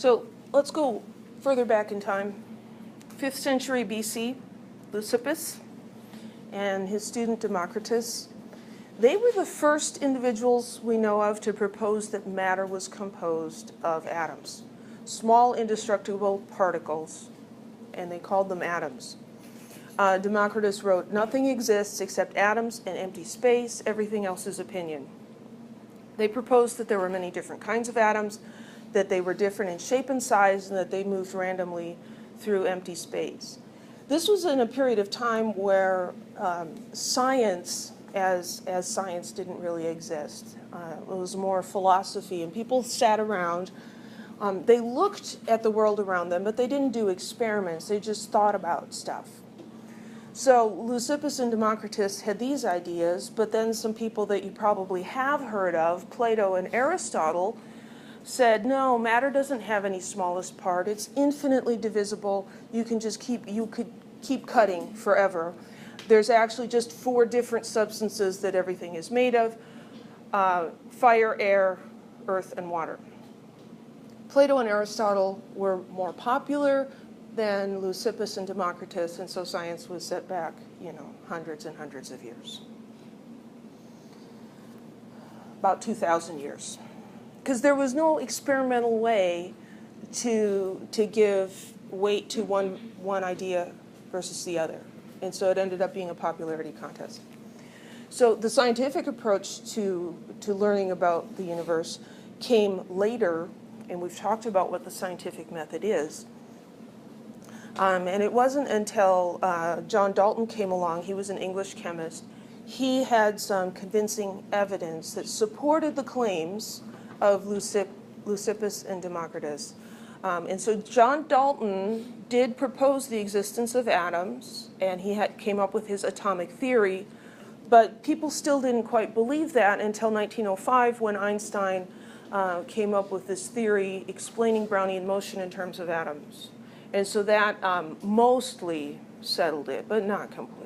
So let's go further back in time. 5th century BC, Leucippus and his student Democritus, they were the first individuals we know of to propose that matter was composed of atoms, small indestructible particles, and they called them atoms. Democritus wrote, "Nothing exists except atoms and empty space. Everything else is opinion." They proposed that there were many different kinds of atoms, that they were different in shape and size, and that they moved randomly through empty space. This was in a period of time where science, as science, didn't really exist. It was more philosophy, and people sat around. They looked at the world around them, but they didn't do experiments. They just thought about stuff. So Leucippus and Democritus had these ideas, but then some people that you probably have heard of, Plato and Aristotle, said, no, matter doesn't have any smallest part. It's infinitely divisible. You could keep cutting forever. There's actually just 4 different substances that everything is made of: fire, air, earth, and water. Plato and Aristotle were more popular than Leucippus and Democritus, and so science was set back, hundreds and hundreds of years. About 2,000 years. Because there was no experimental way to give weight to one idea versus the other. And so it ended up being a popularity contest. So the scientific approach to learning about the universe came later, and we've talked about what the scientific method is. And it wasn't until John Dalton came along. He was an English chemist. He had some convincing evidence that supported the claims of Leucippus and Democritus. And so John Dalton did propose the existence of atoms, and he came up with his atomic theory, but people still didn't quite believe that until 1905, when Einstein came up with this theory explaining Brownian motion in terms of atoms. And so that mostly settled it, but not completely.